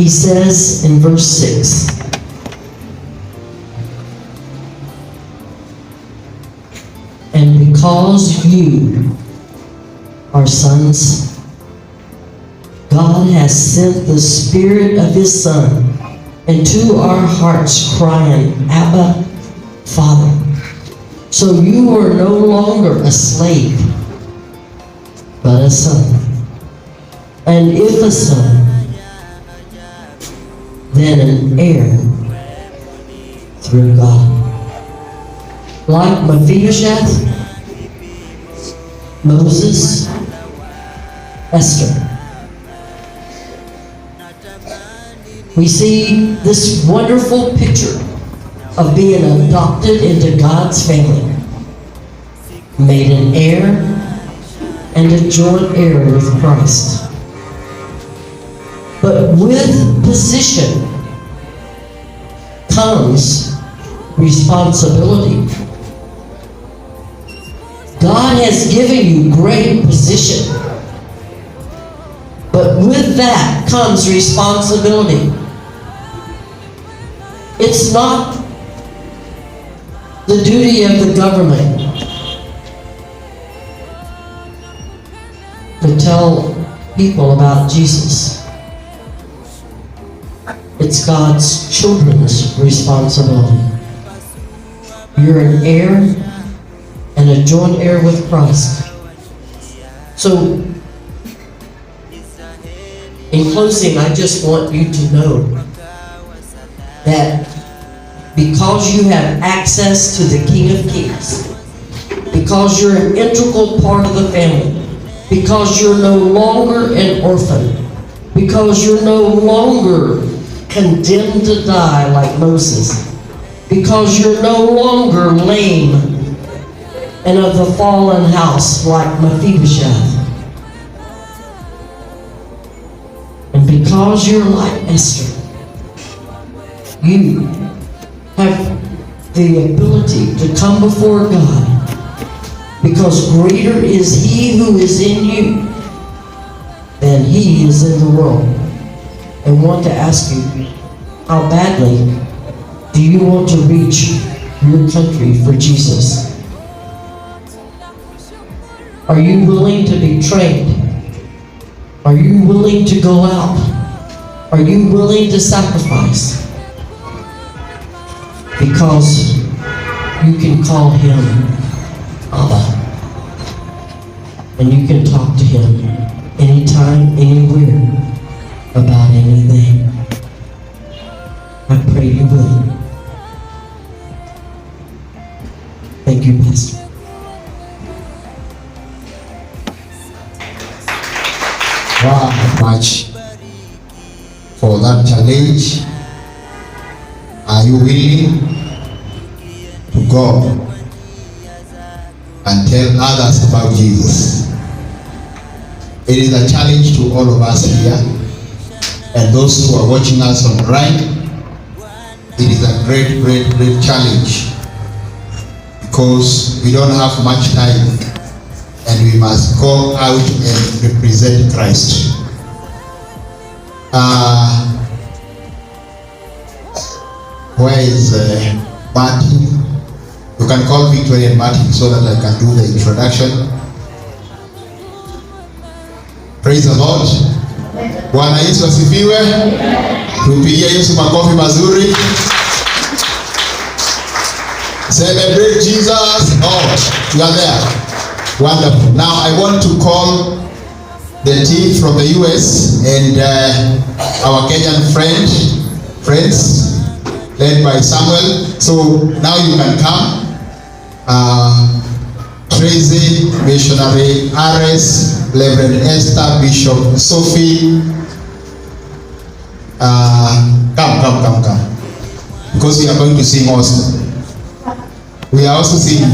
He says in verse 6, and because you are sons, God has sent the Spirit of His Son into our hearts, crying, Abba, Father. So you are no longer a slave, but a son. And if a son, then an heir through God. Like Mephibosheth, Moses, Esther, we see this wonderful picture of being adopted into God's family, made an heir and a joint heir with Christ. But with position comes responsibility. God has given you great position, but with that comes responsibility. It's not the duty of the government to tell people about Jesus. It's God's children's responsibility. You're an heir and a joint heir with Christ. So, in closing, I just want you to know that because you have access to the King of Kings, because you're an integral part of the family, because you're no longer an orphan, because you're no longer condemned to die like Moses, because you're no longer lame and of the fallen house like Mephibosheth, and because you're like Esther, you have the ability to come before God, because greater is He who is in you than he is in the world. And want to ask you, how badly do you want to reach your country for Jesus? Are you willing to be trained? Are you willing to go out? Are you willing to sacrifice? Because you can call Him Abba, and you can talk to Him anytime, anywhere, about anything. I pray you will. Thank you, Pastor. Wow, much for that challenge. Are you willing to go and tell others about Jesus? It is a challenge to all of us here and those who are watching us online. It is a great, great, great challenge because we don't have much time and we must go out and represent Christ. Where is Martin? You can call Victoria and Martin so that I can do the introduction. Praise the Lord. Bwana Yesu asifiwe. Tupigie Yesu makofi mazuri. Celebrate Jesus. Oh, you are there. Wonderful. Now I want to call the team from the US and our Kenyan friends led by Samuel. So now you can come. Tracy, Missionary Ares, Reverend Esther, Bishop Sophie. Come. Because we are going to sing also. We are also singing.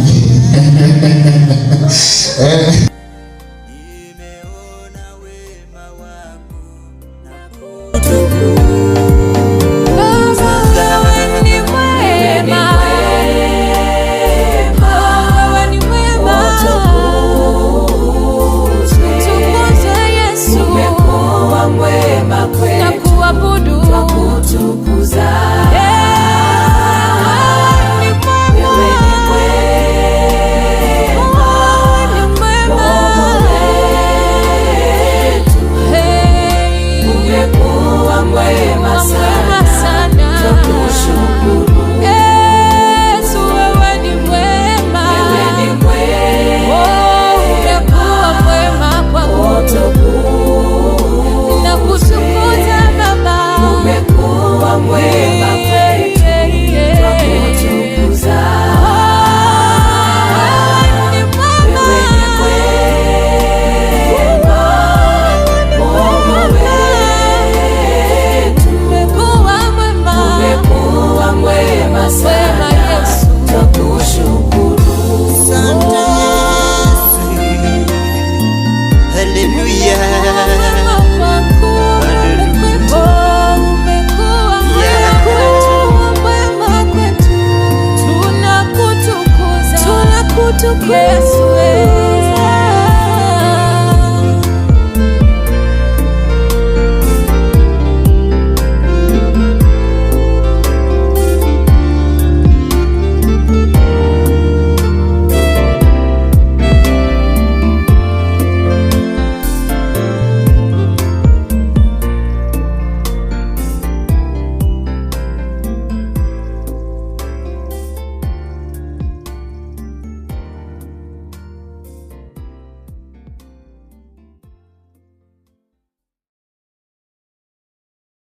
Nakuabudu mwema kwetu, twakutukuza. Wewe ni mwema, Mungu wetu. Umekuwa mwema sana, twakushukuru. Asante Yesu. Hallelujah. Yesu.